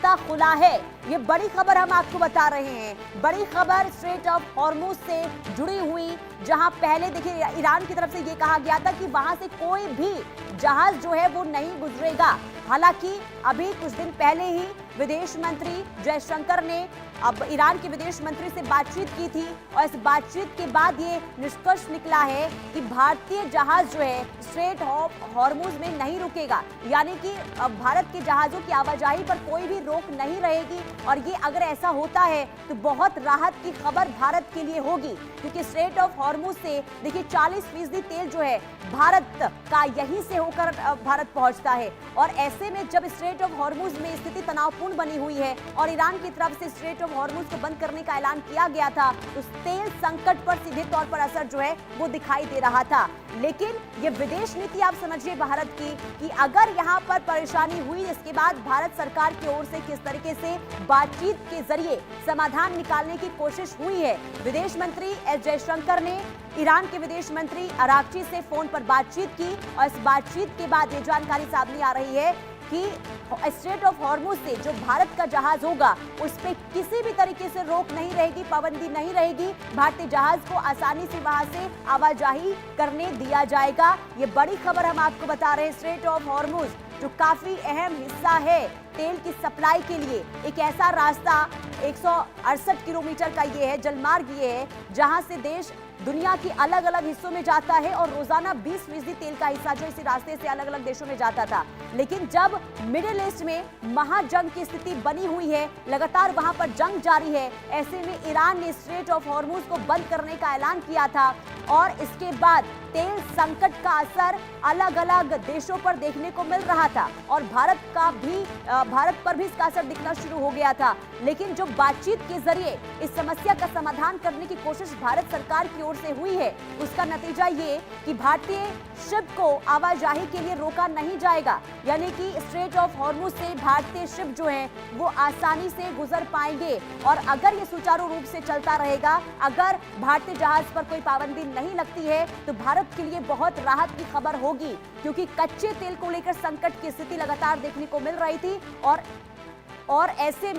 रास्ता खुला है। ये बड़ी खबर हम आपको बता रहे हैं। बड़ी खबर स्ट्रेट ऑफ हॉर्मुज से जुड़ी हुई, जहां पहले देखिए ईरान की तरफ से ये कहा गया था कि वहां से कोई भी जहाज जो है वो नहीं गुजरेगा। हालांकि अभी कुछ दिन पहले ही विदेश मंत्री जयशंकर ने अब ईरान के विदेश मंत्री से बातचीत की थी और इस बातचीत के बाद ये निष्कर्ष निकला है कि भारतीय जहाज जो है स्ट्रेट ऑफ हॉर्मुज में नहीं रुकेगा, यानी कि भारत के जहाजों की आवाजाही पर कोई भी रोक नहीं रहेगी। और ये अगर ऐसा होता है तो बहुत राहत की खबर भारत के लिए होगी, क्योंकि स्ट्रेट ऑफ हॉर्मुज से देखिए 40% तेल जो है भारत का यहीं से होकर भारत पहुंचता है। और ऐसे में जब स्ट्रेट ऑफ हॉर्मुज में स्थिति तनावपूर्ण बनी हुई है और ईरान की तरफ से स्ट्रेट ऑफ हॉर्मुज को बंद करने का ऐलान किया गया था, तो तेल संकट पर सीधे तौर पर असर जो है वो दिखाई दे रहा था। लेकिन ये विदेश नीति आप समझिए भारत की कि अगर यहाँ पर परेशानी हुई, इसके बाद भारत सरकार की ओर से किस तरीके से बातचीत के जरिए समाधान निकालने की कोशिश हुई है। विदेश मंत्री एस जयशंकर ने ईरान के विदेश मंत्री अरागची से फोन पर बातचीत की और इस बातचीत के बाद ये जानकारी सामने आ रही है कि स्ट्रेट ऑफ हॉर्मुज से जो भारत का जहाज होगा उस पर किसी भी तरीके से रोक नहीं रहेगी, पाबंदी नहीं रहेगी। भारतीय जहाज को आसानी से वहां से आवाजाही करने दिया जाएगा। ये बड़ी खबर हम आपको बता रहे हैं। स्ट्रेट ऑफ हॉर्मुज जो काफी अहम हिस्सा है तेल की सप्लाई के लिए, एक ऐसा रास्ता 168 किलोमीटर का ये है, जलमार्ग ये है, जहां से देश दुनिया की अलग अलग हिस्सों में जाता है और रोजाना 20% तेल का हिस्सा जो इसी रास्ते से अलग अलग देशों में जाता था। लेकिन जब मिडिल ईस्ट में महाजंग की स्थिति बनी हुई है, लगातार वहां पर जंग जारी है, ऐसे में ईरान ने स्ट्रेट ऑफ हॉर्मुज को बंद करने का ऐलान किया था और इसके बाद तेल संकट का असर अलग अलग देशों पर देखने को मिल रहा था और भारत पर भी इसका असर दिखना शुरू हो गया था। लेकिन जो बातचीत के जरिए इस समस्या का समाधान करने की कोशिश भारत सरकार की ओर से हुई है, उसका नतीजा ये कि भारतीय शिप को आवाजाही के लिए रोका नहीं जाएगा, यानी कि स्ट्रेट ऑफ हॉर्मुज से भारतीय शिप जो है वो आसानी से गुजर पाएंगे। और अगर ये सुचारू रूप से चलता रहेगा, अगर भारतीय जहाज पर कोई पाबंदी नहीं लगती है, तो भारत के लिए बहुत राहत की खबर होगी, क्योंकि कच्चे तेल को लेकर संकट की स्थिति लगातार देखने को मिल रही थी। और ऐसे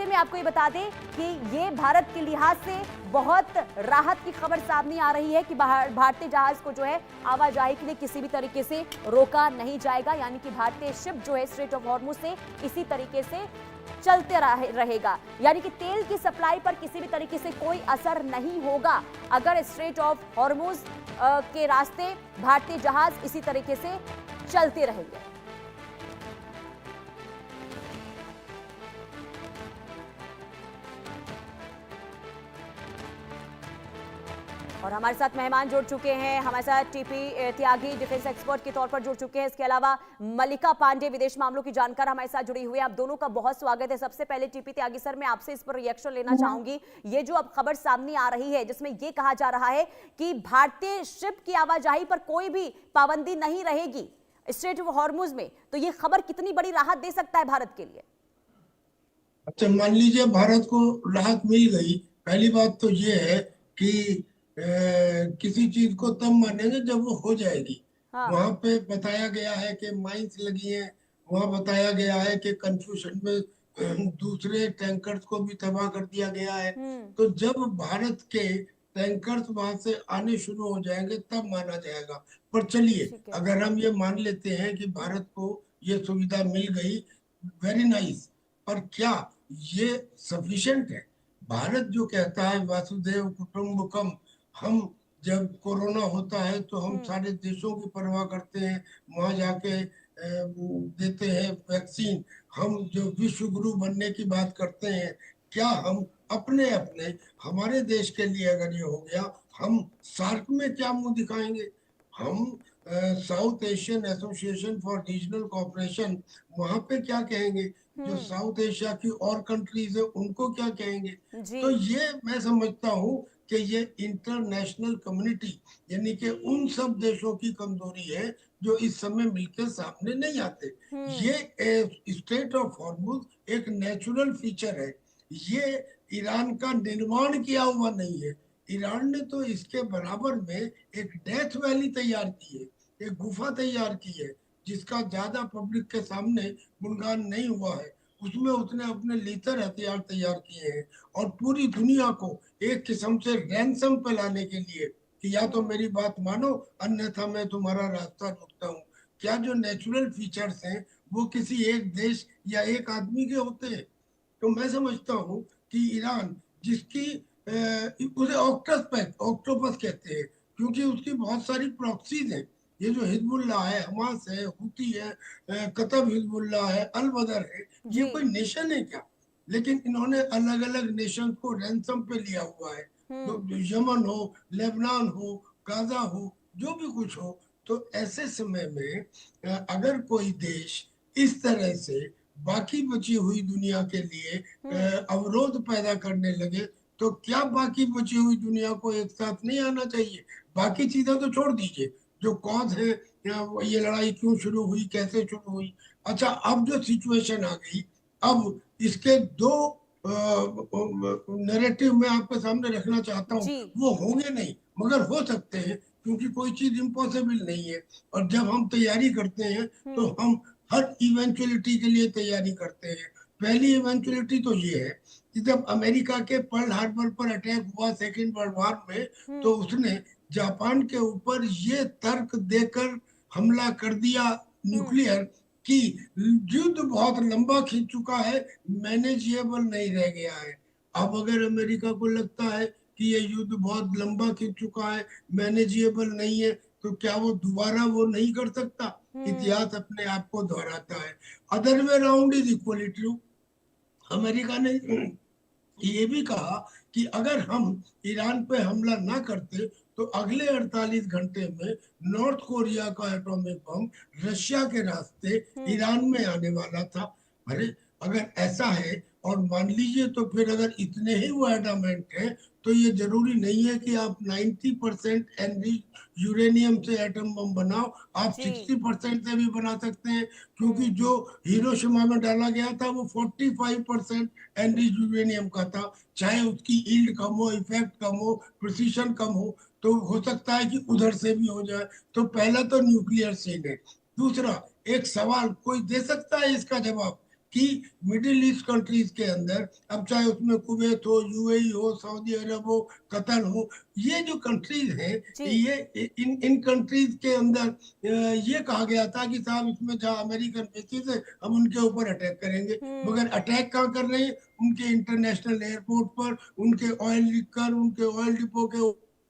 में आपको ये बता दें कि ये भारत के लिहाज से बहुत राहत की खबर सामने आ रही है कि भारतीय जहाज को जो है आवाजाही के लिए किसी भी तरीके से रोका नहीं जाएगा, यानी कि भारतीय शिप जो है स्ट्रेट ऑफ हॉर्मुज से इसी तरीके से चलते रहेगा, यानी कि तेल की सप्लाई पर किसी भी तरीके से कोई असर नहीं होगा अगर स्ट्रेट ऑफ हॉर्मुज के रास्ते भारतीय जहाज इसी तरीके से चलते रहेंगे। और हमारे साथ मेहमान जुड़ चुके हैं, हमारे साथ टीपी त्यागी डिफेंस एक्सपर्ट के तौर पर जुड़ चुके हैं। इसके अलावा मल्लिका पांडे विदेश मामलों की जानकार हमारे साथ जुड़ी हुई है। आप दोनों का बहुत स्वागत है। सबसे पहले टीपी त्यागी सर, मैं आपसे इस पर रिएक्शन लेना चाहूंगी। ये जो अब खबर सामने आ रही है जिसमें ये कहा जा रहा है कि भारतीय शिप की आवाजाही पर कोई भी पाबंदी नहीं रहेगी स्ट्रेट ऑफ हॉर्मुज में, तो ये खबर कितनी बड़ी राहत दे सकता है भारत के लिए? अच्छा, मान लीजिए भारत को राहत मिल गई। पहली बात तो ये है कि किसी चीज को तब मानेंगे जब वो हो जाएगी। हाँ। वहां पे बताया गया है कि माइंस लगी है, वहां बताया गया है कि कंफ्यूजन में दूसरे टैंकर्स को भी तबाह कर दिया गया है। तो जब भारत के टैंकर्स वहां से आने शुरू हो जाएंगे तब माना जाएगा। पर चलिए, अगर हम ये मान लेते हैं कि भारत को ये सुविधा मिल गई, वेरी नाइस, पर क्या ये सफिशिएंट है? भारत जो कहता है वासुदेव कुटुंबकम, हम जब कोरोना होता है तो हम सारे देशों की परवाह करते हैं, वहां जाके देते हैं वैक्सीन। हम जो विश्व गुरु बनने की बात करते हैं, क्या हम अपने अपने हमारे देश के लिए अगर ये हो गया, हम सार्क में क्या मुंह दिखाएंगे? हम south Asian association for regional cooperation, वहां पे क्या कहेंगे? जो साउथ एशिया की और कंट्रीज है उनको क्या कहेंगे? तो ये मैं समझता हूँ कि ये इंटरनेशनल कम्युनिटी, यानी कि उन सब देशों की कमजोरी है जो इस समय मिलकर सामने नहीं आते। ये स्ट्रेट ऑफ हॉर्मुज एक नेचुरल फीचर है, ये ईरान का निर्माण किया हुआ नहीं है। ईरान ने तो इसके बराबर में एक डेथ वैली तैयार की है, एक गुफा तैयार की है, जिसका ज्यादा पब्लिक के सामने गुणगान नहीं हुआ है। उसमें उसने अपने लीथर हथियार तैयार किए हैं और पूरी दुनिया को एक किस्म से रैंसम पे लाने के लिए कि या तो मेरी बात मानो अन्यथा मैं तुम्हारा रास्ता रोकता हूँ। क्या जो नेचुरल फीचर्स हैं वो किसी एक देश या एक आदमी के होते हैं? तो मैं समझता हूँ कि ईरान जिसकी उसे ऑक्टोपस कहते हैं क्योंकि उसकी बहुत सारी प्रॉक्सीज हैं। ये जो हिजबुल्लाह है, हमास है, हुती है, कतब हिजबुल्लाह है, अल बदर है, ये जी। कोई नेशन है क्या? लेकिन इन्होंने अलग अलग नेशन को रैंसम पे लिया हुआ है। तो यमन हो, लेबनान हो, गाजा हो, जो भी कुछ हो, तो ऐसे समय में अगर कोई देश इस तरह से बाकी बची हुई दुनिया के लिए अवरोध पैदा करने लगे तो क्या बाकी बची हुई दुनिया को एक साथ नहीं आना चाहिए? बाकी चीजें तो छोड़ दीजिए, जो कॉज है ये लड़ाई क्यों शुरू हुई, कैसे शुरू हुई। अच्छा, अब जो सिचुएशन आ गई, अब इसके दो नैरेटिव मैं आपके सामने रखना चाहता हूँ। जी। वो होंगे नहीं मगर हो सकते हैं क्योंकि कोई चीज इम्पॉसिबल नहीं है। और जब हम तैयारी करते हैं तो हम हर इवेंचुअलिटी के लिए तैयारी करते हैं। पहली इवेंचुअलिटी तो ये है कि जब अमेरिका के पर्ल हार्बर पर अटैक हुआ सेकेंड वर्ल्ड वॉर में, तो उसने जापान के ऊपर ये तर्क देकर हमला कर दिया न्यूक्लियर कि युद्ध बहुत लंबा खींच चुका है, मैनेजेबल नहीं रह गया है। अब अगर अमेरिका को लगता है कि ये युद्ध बहुत लंबा खींच चुका है, मैनेजेबल नहीं है, तो क्या वो दोबारा वो नहीं कर सकता? इतिहास अपने आप को दोहराता है। Other way round is equally true. America ने ये भी कहा कि अगर हम ईरान पे हमला ना करते तो अगले 48 घंटे में नॉर्थ कोरिया का एटॉमिक बम रशिया के रास्ते ईरान में आने वाला था। अरे, अगर ऐसा है और मान लीजिए तो फिर अगर इतने ही वो एडामेंट है तो ये जरूरी नहीं है कि आप 90% एनरिच यूरेनियम से एटम बम बनाओ, आप जी। 60% से भी बना सकते हैं क्योंकि जो हिरोशिमा में डाला गया था वो 45% एनरिच यूरेनियम का था। चाहे उसकी यील्ड कम हो, इफेक्ट कम हो, प्रिसीशन कम हो सकता है कि उधर से भी हो जाए। तो पहला तो न्यूक्लियर सीन है। दूसरा, एक सवाल कोई दे सकता है इसका जवाब कि मिडिल ईस्ट कंट्रीज के अंदर, अब चाहे उसमें कुवैत हो, यूएई हो, सऊदी अरब हो, कतर हो, ये जो कंट्रीज हैं, जी। ये इन कंट्रीज के अंदर ये कहा गया था कि साहब इसमें जहाँ अमेरिकन बेसिस है हम उनके ऊपर अटैक करेंगे। मगर अटैक कहाँ कर रहे हैं? उनके इंटरनेशनल एयरपोर्ट पर, उनके ऑयल लिकर, उनके ऑयल डिपो के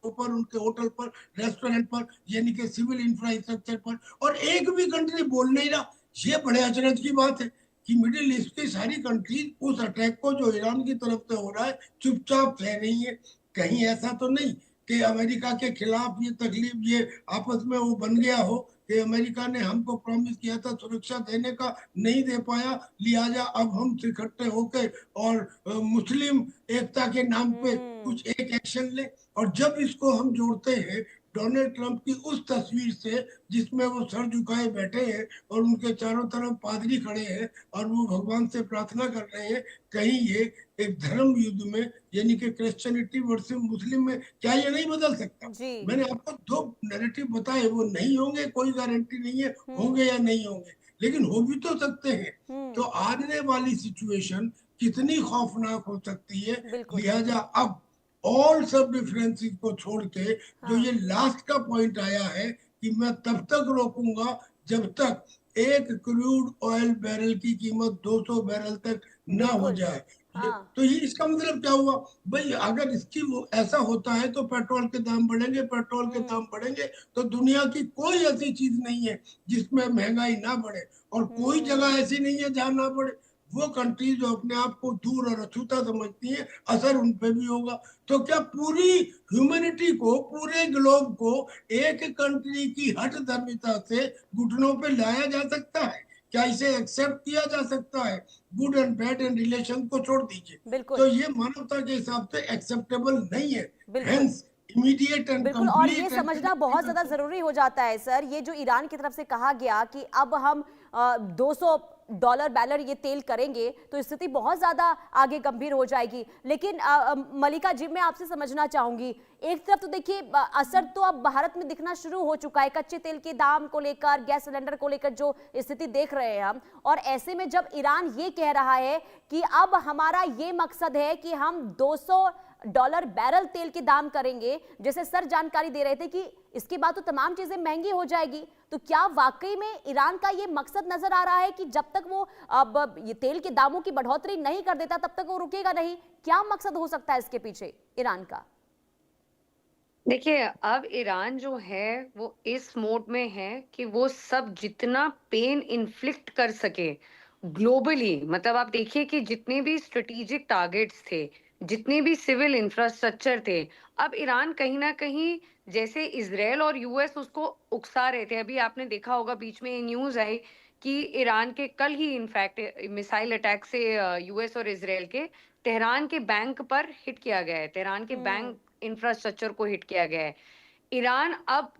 ऊपर, उनके होटल पर, रेस्टोरेंट पर, यानी कि सिविल इंफ्रास्ट्रक्चर पर। और एक भी कंट्री बोल नहीं रहा। ये बड़े अचरज की बात है कि मिडिल ईस्ट की सारी कंट्रीज उस अटैक को जो ईरान की तरफ से हो रहा है चुपचाप सह रही है। कहीं ऐसा तो नहीं कि अमेरिका के खिलाफ ये तकलीफ, ये आपस में वो बन गया हो कि अमेरिका ने हमको प्रॉमिस किया था सुरक्षा देने का, नहीं दे पाया, लिहाजा अब हम इकट्ठे होकर और मुस्लिम एकता के नाम पे कुछ एक एक्शन ले। और जब इसको हम जोड़ते हैं डोनाल्ड ट्रंप की उस तस्वीर से जिसमें वो सर झुकाए बैठे हैं और उनके चारों तरफ पादरी खड़े हैं और वो भगवान से प्रार्थना कर रहे हैं, कहीं ये एक धर्म युद्ध में, यानी कि क्रिश्चियनिटी वर्सेस मुस्लिम में, क्या ये नहीं बदल सकता? जी। मैंने आपको दो नैरेटिव बताए, वो नहीं होंगे कोई गारंटी नहीं है होंगे या नहीं होंगे, लेकिन हो भी तो सकते हैं। तो आने वाली सिचुएशन कितनी खौफनाक हो सकती है। बिल्कुल। लिहाजा अब ऑल सब डिफरेंसेस को छोड़ के जो हाँ। ये लास्ट का पॉइंट आया है कि मैं तब तक रोकूंगा जब तक एक क्रूड ऑयल बैरल की कीमत 200 बैरल तक ना हो बिल्कुल। जाए। हाँ। तो ये इसका मतलब क्या हुआ भाई? अगर इसकी वो ऐसा होता है तो पेट्रोल के दाम बढ़ेंगे, पेट्रोल के दाम बढ़ेंगे तो दुनिया की कोई ऐसी चीज नहीं है जिसमें महंगाई ना बढ़े, और कोई जगह ऐसी नहीं है जहां ना बढ़े। वो कंट्री जो अपने आप को दूर और अछूता समझती है, असर उन पे भी होगा। तो क्या पूरी ह्यूमैनिटी को, पूरे ग्लोब को एक कंट्री की हठ धर्मिता से घुटनों पे लाया जा सकता है? क्या इसे एक्सेप्ट किया जा सकता है? Good and bad and relation को छोड़ दीजिए, तो बिल्कुल। ये मानवता के हिसाब से एक्सेप्टेबल नहीं है। बिल्कुल। हेंस इमीडिएट एंड बिल्कुल, और ये कंप्लीट एंड समझना बहुत ज्यादा जरूरी हो जाता है सर, ये जो ईरान की तरफ से कहा गया कि अब हम 200 डॉलर बैरल ये तेल करेंगे तो स्थिति बहुत ज्यादा आगे गंभीर हो जाएगी। लेकिन मलिका जी, मैं आपसे समझना चाहूंगी, एक तरफ तो देखिए असर तो अब भारत में दिखना शुरू हो चुका है कच्चे तेल के दाम को लेकर, गैस सिलेंडर को लेकर जो स्थिति देख रहे हैं हम, और ऐसे में जब ईरान ये कह रहा है कि अब हमारा ये मकसद है कि हम $200 बैरल तेल के दाम करेंगे, जैसे सर जानकारी दे रहे थे कि इसके बाद तो तमाम चीजें महंगी हो जाएगी, तो क्या वाकई में ईरान का ये मकसद नजर आ रहा है कि जब तक वो अब ये तेल के दामों की बढ़ोतरी नहीं कर देता तब तक वो रुकेगा नहीं? क्या मकसद हो सकता है इसके पीछे ईरान का? देखिए, अब ईरान जो है वो इस मोड में है कि वो सब जितना पेन इन्फ्लिक्ट कर सके ग्लोबली, मतलब आप देखिए कि जितने भी स्ट्रेटेजिक टारगेट्स थे, जितने भी सिविल इंफ्रास्ट्रक्चर थे, अब ईरान कहीं ना कहीं, जैसे इजराइल और यूएस उसको उकसा रहे थे। अभी आपने देखा होगा, बीच में न्यूज आई कि ईरान के कल ही इनफैक्ट मिसाइल अटैक से यूएस और इजराइल के तेहरान के बैंक पर हिट किया गया है, तेहरान के बैंक इंफ्रास्ट्रक्चर को हिट किया गया है। ईरान अब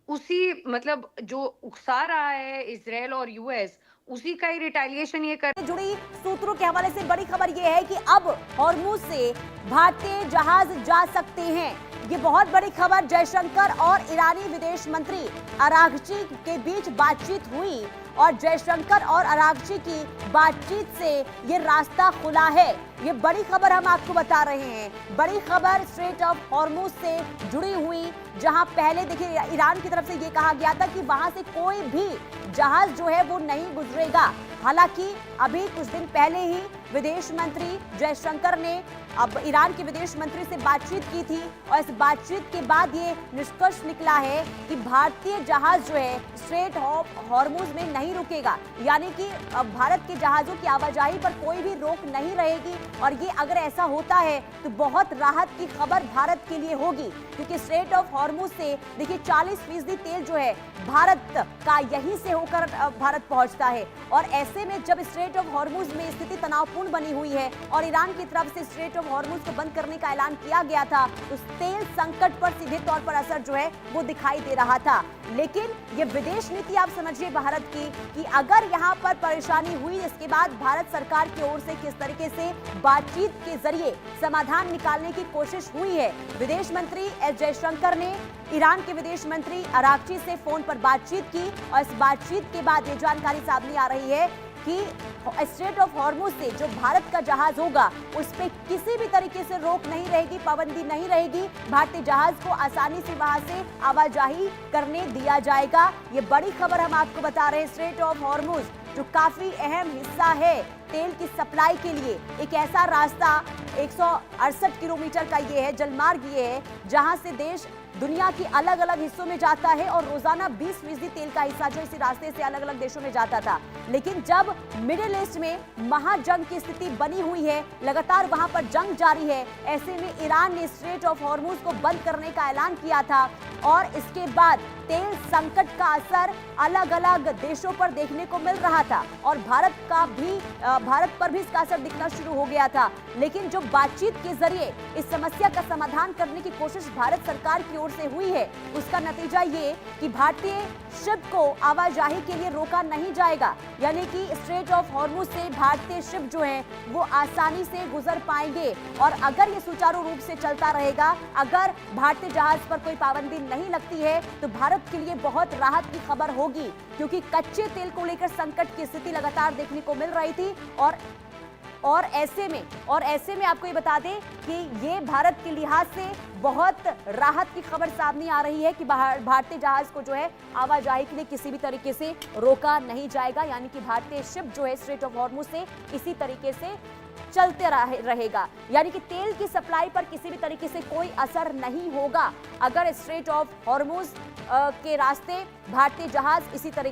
उसी, मतलब जो उकसा रहा है इजराइल और यूएस, उसी का ही रिटेलिएशन ये कर। जुड़ी सूत्रों के हवाले से बड़ी खबर यह है कि अब हॉर्मुज से भारतीय जहाज जा सकते हैं। ये बहुत बड़ी खबर। जयशंकर और ईरानी विदेश मंत्री अरागची के बीच बातचीत हुई और जयशंकर और अरागची की बातचीत से ये रास्ता खुला है। ये बड़ी खबर हम आपको बता रहे हैं। बड़ी खबर स्ट्रेट ऑफ हॉर्मुज से जुड़ी हुई, जहां पहले देखिए ईरान की तरफ से ये कहा गया था कि वहां से कोई भी जहाज जो है वो नहीं गुजरेगा। हालांकि अभी कुछ दिन पहले ही विदेश मंत्री जयशंकर ने अब ईरान के विदेश मंत्री से बातचीत की थी और इस बातचीत के बाद ये निष्कर्ष निकला है कि भारतीय जहाज जो है स्ट्रेट ऑफ हॉर्मुज में नहीं रुकेगा, यानी कि भारत के जहाजों की आवाजाही पर कोई भी रोक नहीं रहेगी। और ये अगर ऐसा होता है तो बहुत राहत की खबर भारत के लिए होगी, क्योंकि स्ट्रेट ऑफ हॉर्मुज से देखिए 40% तेल जो है भारत का यहीं से होकर भारत पहुंचता है। और ऐसे में जब स्ट्रेट ऑफ हॉर्मुज में स्थिति तनावपूर्ण बनी हुई है और ईरान की तरफ से स्ट्रेट ऑफ हॉर्मुज को बंद करने का ऐलान किया गया था, तो तेल संकट पर सीधे तौर पर असर जो है वो दिखाई दे रहा था। लेकिन ये विदेश नीति आप समझिए भारत की कि अगर यहाँ पर परेशानी हुई, इसके बाद भारत सरकार की ओर से किस तरीके से बातचीत के जरिए समाधान निकालने की कोशिश हुई है। विदेश मंत्री एस जयशंकर ने ईरान के विदेश मंत्री अरागची से फोन पर बातचीत की और इस बातचीत के बाद ये जानकारी सामने आ रही है कि स्ट्रेट ऑफ हॉर्मुज से जो भारत का जहाज होगा उस पे किसी भी तरीके से रोक नहीं रहेगी, पाबंदी नहीं रहेगी। भारतीय जहाज को आसानी से वहां से आवाजाही करने दिया जाएगा। ये बड़ी खबर हम आपको बता रहे हैं। स्ट्रेट ऑफ हॉर्मुज जो काफी अहम हिस्सा है तेल की सप्लाई के लिए, एक ऐसा रास्ता 168 किलोमीटर का ये है, जलमार्ग ये है, जहां से देश दुनिया की अलग अलग हिस्सों में जाता है और रोजाना 20% तेल का हिस्सा जो इसी रास्ते से अलग अलग देशों में जाता था। लेकिन जब मिडिल ईस्ट में महाजंग की स्थिति बनी हुई है, लगातार वहां पर जंग जारी है, ऐसे में ईरान ने स्ट्रेट ऑफ हॉर्मुज को बंद करने का ऐलान किया था और इसके बाद तेल संकट का असर अलग अलग देशों पर देखने को मिल रहा था और भारत पर भी इसका असर दिखना शुरू हो गया था। लेकिन जो बातचीत के जरिए इस समस्या का समाधान करने की कोशिश भारत सरकार की ओर से हुई है, उसका नतीजा ये कि भारतीय शिप को आवाजाही के लिए रोका नहीं जाएगा, यानी कि स्ट्रेट ऑफ हॉर्मुज से भारतीय शिप जो है वो आसानी से गुजर पाएंगे। और अगर ये सुचारू रूप से चलता रहेगा, अगर भारतीय जहाज पर कोई पाबंदी नहीं लगती है, तो भारत के लिए बहुत राहत की खबर होगी, क्योंकि कच्चे तेल को लेकर संकट की स्थिति लगातार देखने को मिल रही थी। और ऐसे में आपको ये बता दें कि ये भारत के लिहाज से बहुत राहत की खबर सामने आ रही है कि भारतीय जहाज को जो है आवाजाही के लिए किसी भी तरीके से रोका नहीं जाएगा, यानी कि भारतीय शिप जो है स्ट्रेट ऑफ हॉर्मुज से इसी तरीके से चलते रहेगा, यानी कि तेल की सप्लाई पर किसी भी तरीके से कोई असर नहीं होगा अगर स्ट्रेट ऑफ हॉर्मुज के रास्ते भारतीय जहाज इसी तरीके